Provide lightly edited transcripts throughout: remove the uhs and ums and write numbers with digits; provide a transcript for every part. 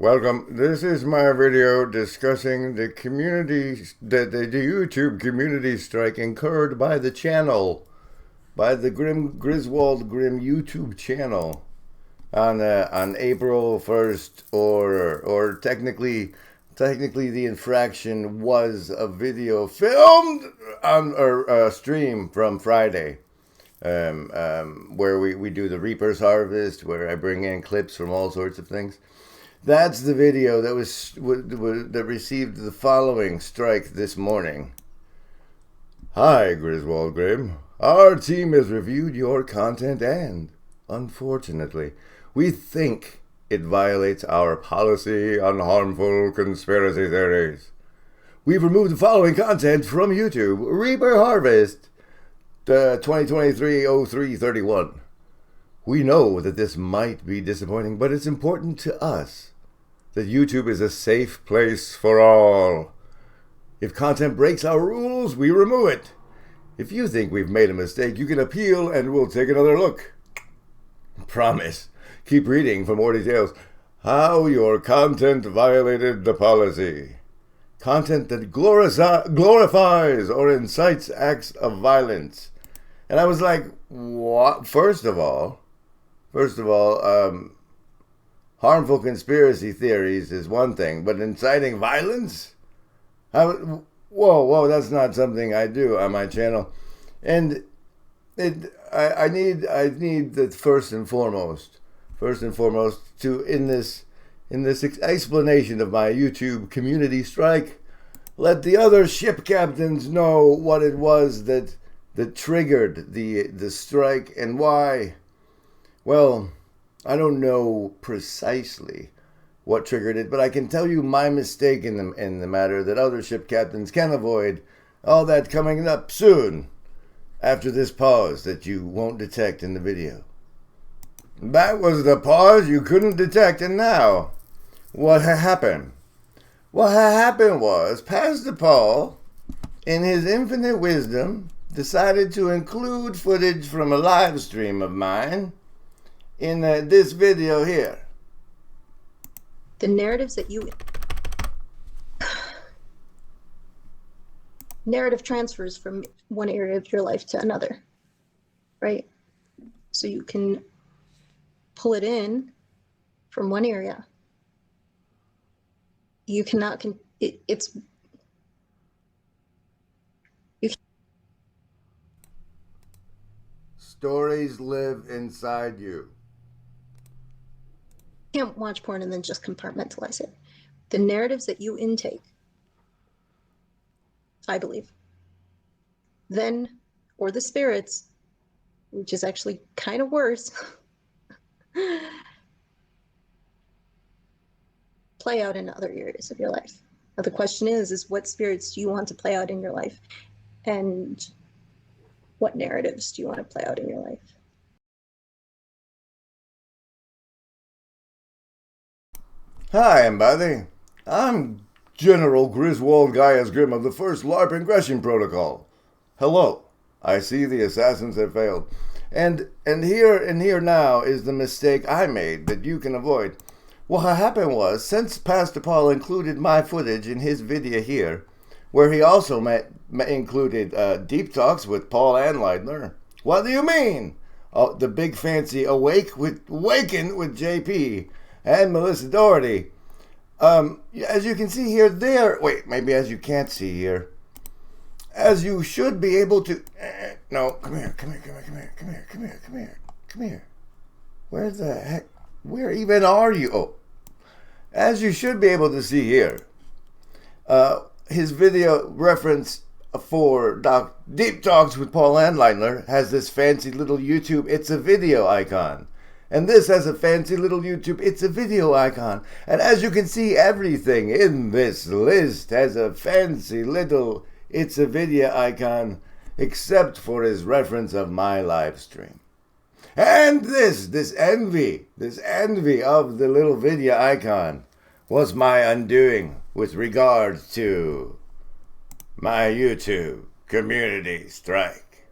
Welcome. This is my video discussing the YouTube community strike incurred by the channel, by the Griswold Grim YouTube channel on April 1st, or technically the infraction was a video filmed on or a stream from Friday. Where we do the Reaper's Harvest, where I bring in clips from all sorts of things. That's the video that that received the following strike this morning. Hi, Griswold Grim. Our team has reviewed your content and, unfortunately, we think it violates our policy on harmful conspiracy theories. We've removed the following content from YouTube. Reaper Harvest 2023-03-31. We know that this might be disappointing, but it's important to us that YouTube is a safe place for all. If content breaks our rules, we remove it. If you think we've made a mistake, you can appeal and we'll take another look. Promise. Keep reading for more details. How your content violated the policy. Content that glorifies or incites acts of violence. And I was like, what? First of all, harmful conspiracy theories is one thing, but inciting violence? Whoa, that's not something I do on my channel. And I need that first and foremost to in this explanation of my YouTube community strike, let the other ship captains know what it was that triggered the strike and why. Well, I don't know precisely what triggered it, but I can tell you my mistake in the matter that other ship captains can avoid. All that coming up soon after this pause that you won't detect in the video. That was the pause you couldn't detect, and now what happened? What happened was Pastor Paul, in his infinite wisdom, decided to include footage from a live stream of mine in this video here. The narratives that narrative transfers from one area of your life to another, right? So you can pull it in from one area. You cannot, it's, you Stories live inside you. can't watch porn and then just compartmentalize it. The narratives that you intake, I believe, then, or the spirits, which is actually kind of worse, play out in other areas of your life. Now the question is what spirits do you want to play out in your life? And what narratives do you want to play out in your life? Hi, everybody. I'm General Griswold Gaius Grim of the 1st LARP Ingression Protocol. Hello. I see the assassins have failed. And here now is the mistake I made that you can avoid. What happened was, since Pastor Paul included my footage in his video here, where he also included deep talks with Paul and Leidner. What do you mean? Oh, the big fancy Awaken with JP and Melissa Doherty. As you can see here, maybe as you can't see here, as you should be able to. No, come here. Where the heck? Where even are you? Oh, as you should be able to see here, his video reference for Deep Talks with Paul and Leidner has this fancy little YouTube It's a Video icon. And this has a fancy little YouTube It's a Video icon. And as you can see, everything in this list has a fancy little It's a Video icon, except for his reference of my live stream. And this envy of the little video icon was my undoing with regard to my YouTube community strike.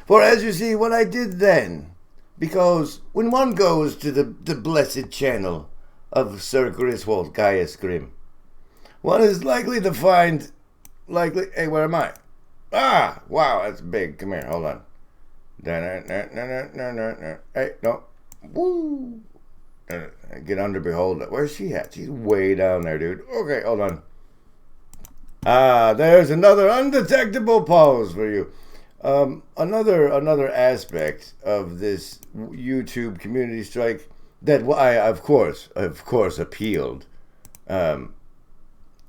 For as you see, what I did then, because when one goes to the blessed channel of Sir Griswold Gaius Grimm. One is likely to find, hey, where am I? Ah, wow, that's big. Come here, hold on. Hey, no. Woo. Get under, behold. Where's she at? She's way down there, dude. Okay, hold on. Ah, there's another undetectable pause for you. Another aspect of this YouTube community strike that I, of course, appealed,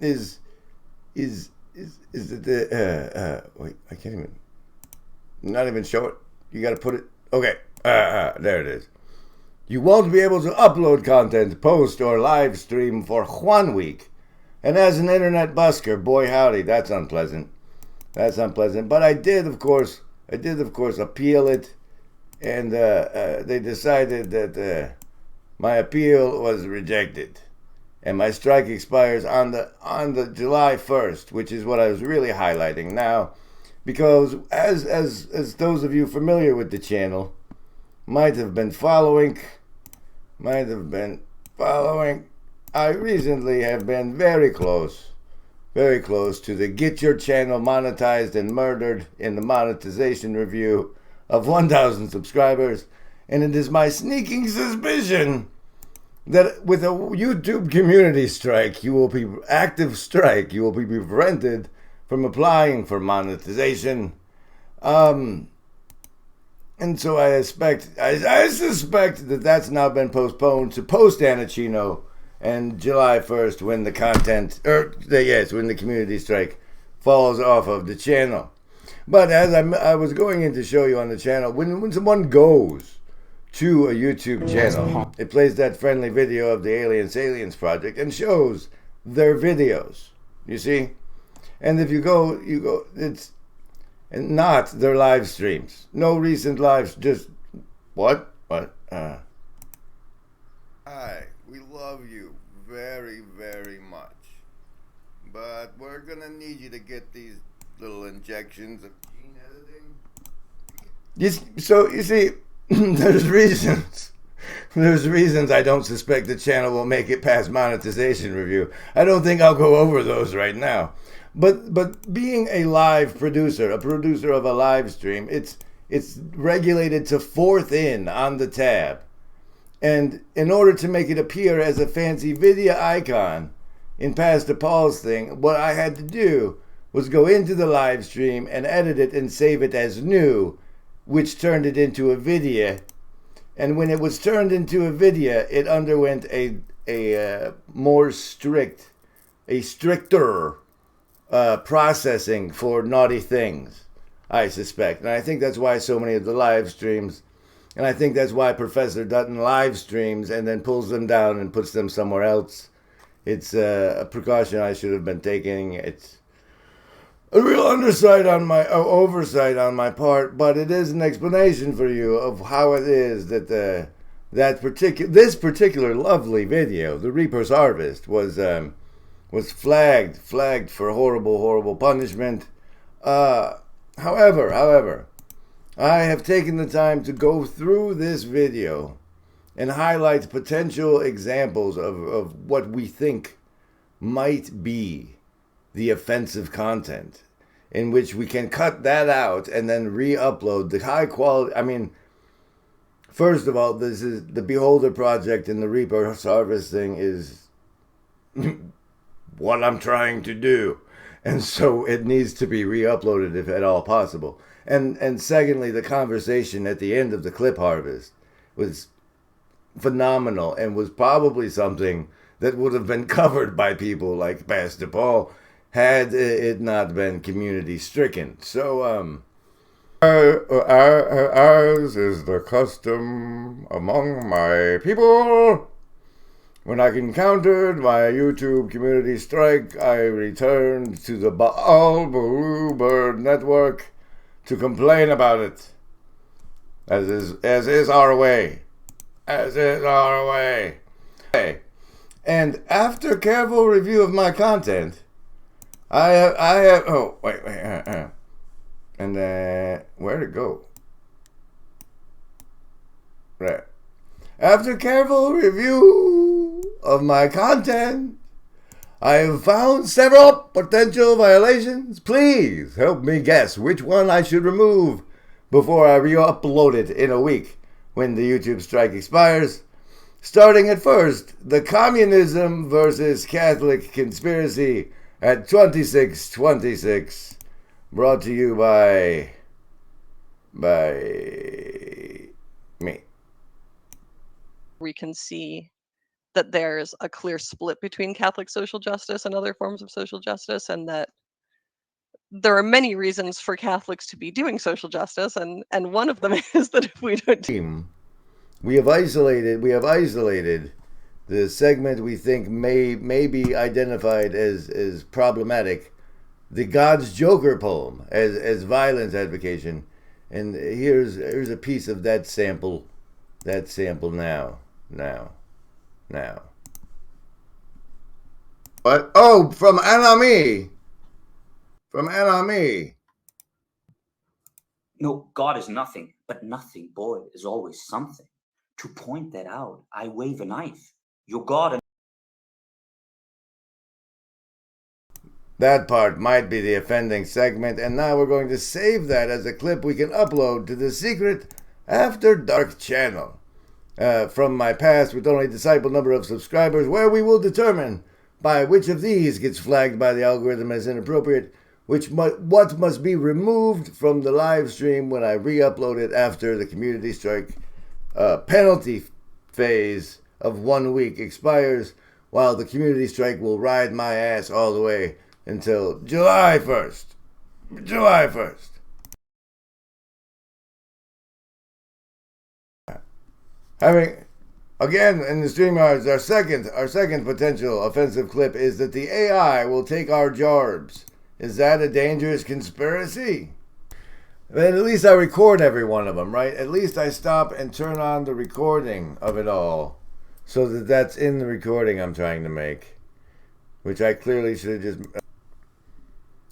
is that wait, I can't even, not even show it. You got to put it. Okay, there it is. You won't be able to upload content, post, or live stream for 1 week. And as an internet busker, boy howdy, that's unpleasant. That's unpleasant. But I did, of course, appeal it, and they decided that my appeal was rejected, and my strike expires on the July 1st, which is what I was really highlighting now, because as those of you familiar with the channel might have been following, I recently have been very close to the Get Your Channel Monetized and Murdered in the Monetization Review of 1,000 subscribers, and it is my sneaking suspicion that with a YouTube community strike, you will be prevented from applying for monetization. And so I suspect that that's now been postponed to post-Anachino and July 1st, when the when the community strike falls off of the channel. But as I was going in to show you on the channel, when someone goes to a YouTube channel, it plays that friendly video of the Aliens Project and shows their videos. You see? And if you go, it's not their live streams. No recent lives, just what? Hi, we love you very, very much, but we're gonna need you to get these little injections of gene editing. So you see, there's reasons I don't suspect the channel will make it past monetization review. I don't think I'll go over those right now. But being a live producer, a producer of a live stream, it's regulated to fourth in on the tab. And in order to make it appear as a fancy video icon in Pastor Paul's thing, what I had to do was go into the live stream and edit it and save it as new, which turned it into a video. And when it was turned into a video, it underwent a stricter processing for naughty things, I suspect. And I think that's why so many of the live streams, and I think that's why Professor Dutton live streams and then pulls them down and puts them somewhere else. It's a precaution I should have been taking. It's a real oversight on my part, but it is an explanation for you of how it is that this particular lovely video, The Reaper's Harvest, was flagged for horrible punishment. However, I have taken the time to go through this video and highlight potential examples of what we think might be the offensive content, in which we can cut that out and then re-upload the high quality. I mean, first of all, this is the Beholder Project, and the Reaper's Harvest thing is what I'm trying to do, and so it needs to be re-uploaded if at all possible. And secondly, the conversation at the end of the clip harvest was phenomenal and was probably something that would have been covered by people like Pastor Paul had it not been community stricken. So as is the custom among my people, when I encountered my YouTube community strike, I returned to the Baal Bluebird network to complain about it, as is our way. And after careful review of my content, I have and where'd it go? Right. After careful review of my content. I have found several potential violations. Please help me guess which one I should remove before I re-upload it in a week when the YouTube strike expires. Starting at first, the communism versus Catholic conspiracy at 2626. Brought to you by me. We can see that there's a clear split between Catholic social justice and other forms of social justice, and that there are many reasons for Catholics to be doing social justice, and one of them is that if we don't we have isolated the segment we think may be identified as problematic, the God's Joker poem, as violence advocation. And here's a piece of that sample now. What? Oh, from Anami. No, God is nothing, but nothing, boy, is always something. To point that out, I wave a knife. Your God. That part might be the offending segment, and now we're going to save that as a clip we can upload to the secret After Dark channel. From my past with only disciple number of subscribers, where we will determine by which of these gets flagged by the algorithm as inappropriate, what must be removed from the live stream when I re-upload it after the community strike penalty phase of 1 week expires, while the community strike will ride my ass all the way until July 1st. Having, again, in the StreamYards, our second potential offensive clip is that the AI will take our jobs. Is that a dangerous conspiracy? Then at least I record every one of them, right? At least I stop and turn on the recording of it all, so that that's in the recording I'm trying to make, which I clearly should have just...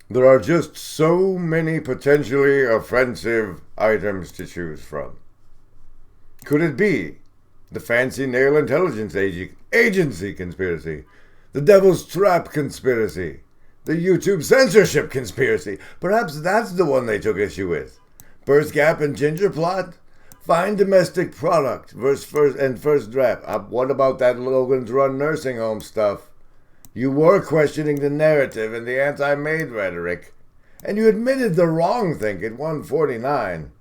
There are just so many potentially offensive items to choose from. Could it be the Fancy Nail Intelligence Agency conspiracy, the Devil's Trap conspiracy, the YouTube censorship conspiracy? Perhaps that's the one they took issue with. Birth Gap and Ginger Plot? Fine domestic product versus first draft. What about that Logan's Run nursing home stuff? You were questioning the narrative and the anti-maid rhetoric, and you admitted the wrong thing at 149.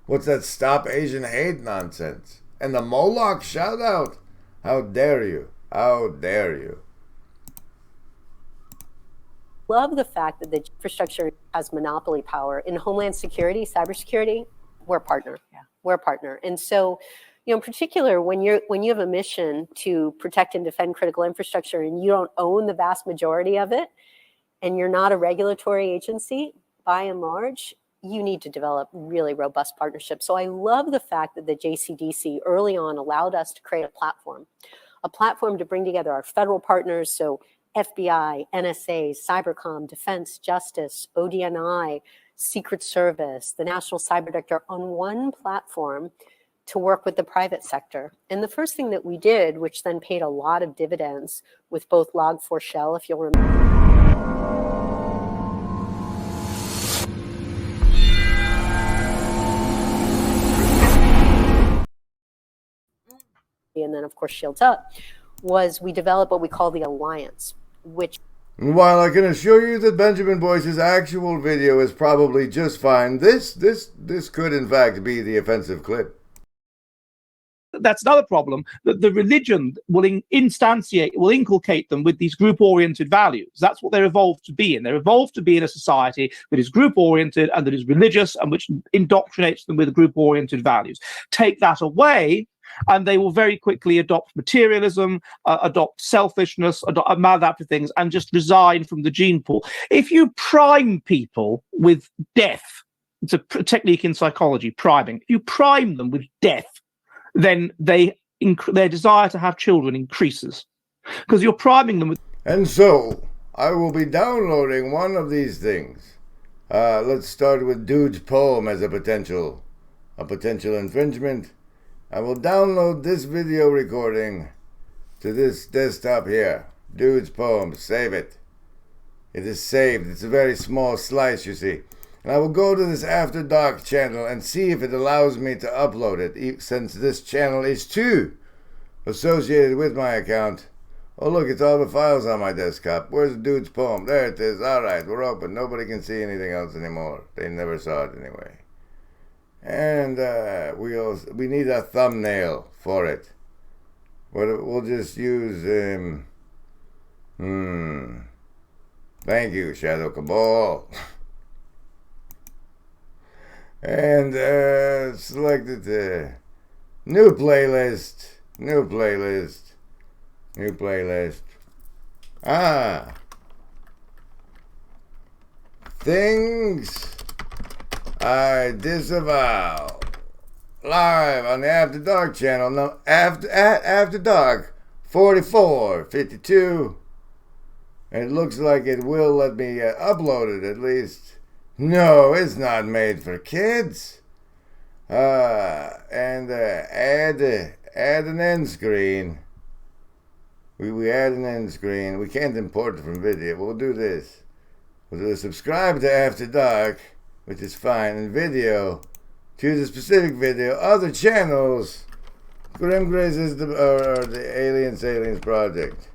What's that Stop Asian Hate nonsense? And the Moloch shout-out? How dare you? How dare you? Love the fact that the infrastructure has monopoly power. In Homeland Security, cybersecurity, we're a partner. Yeah. We're a partner. And so, in particular, when you have a mission to protect and defend critical infrastructure and you don't own the vast majority of it, and you're not a regulatory agency, by and large, you need to develop really robust partnerships. So I love the fact that the JCDC early on allowed us to create a platform to bring together our federal partners, so FBI, NSA, Cybercom, Defense, Justice, ODNI, Secret Service, the National Cyber Director, on one platform to work with the private sector. And the first thing that we did, which then paid a lot of dividends with both Log4Shell, if you'll remember, and then of course Shields Up, was we developed what we call the Alliance, which... While I can assure you that Benjamin Boyce's actual video is probably just fine, this could in fact be the offensive clip. That's another problem, that the religion will inculcate them with these group-oriented values. That's what they're evolved to be in. They're evolved to be in a society that is group-oriented and that is religious and which indoctrinates them with group-oriented values. Take that away, and they will very quickly adopt materialism, adopt selfishness, adopt maladaptive things, and just resign from the gene pool. If you prime people with death, it's a technique in psychology, priming. If you prime them with death, then their desire to have children increases, because you're priming them with... And so, I will be downloading one of these things. Let's start with Dude's poem as a potential infringement. I will download this video recording to this desktop here. Dude's poem. Save it. It is saved. It's a very small slice, you see. And I will go to this After Dark channel and see if it allows me to upload it, since this channel is too associated with my account. Oh, look, it's all the files on my desktop. Where's the dude's poem? There it is. All right, we're open. Nobody can see anything else anymore. They never saw it anyway. And we need a thumbnail for it. We'll just use... Thank you, Shadow Cabal. And select it. New playlist. New playlist. New playlist. Things I disavow. Live on the After Dark channel. No, After Dark 4452. And it looks like it will let me upload it at least. No, it's not made for kids. And add an end screen. We add an end screen. We can't import it from video. We'll do this. We'll do a subscribe to After Dark, which is fine. And video. Choose a specific video. Other channels. GrimGriz is the Aliens Project.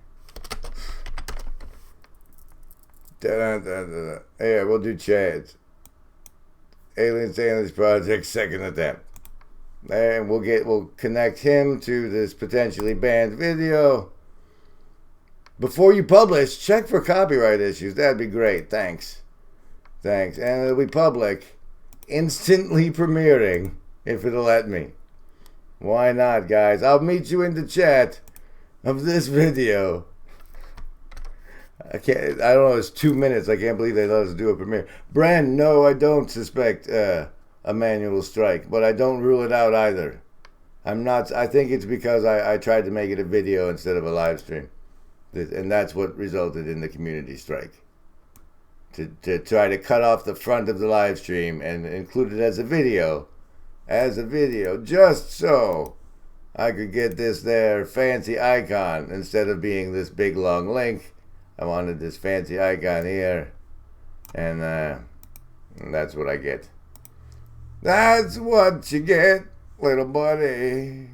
Yeah, we'll do Chad's. Aliens Project, second attempt. And we'll connect him to this potentially banned video. Before you publish, check for copyright issues. That'd be great. Thanks. And it'll be public. Instantly premiering, if it'll let me. Why not, guys? I'll meet you in the chat of this video. I don't know, it's 2 minutes. I can't believe they let us do a premiere. Brand, no, I don't suspect a manual strike, but I don't rule it out either. I think it's because I tried to make it a video instead of a live stream. And that's what resulted in the community strike. To try to cut off the front of the live stream and include it as a video. Just so I could get this there fancy icon instead of being this big long link. I wanted this fancy icon here, and that's what I get. That's what you get, little buddy.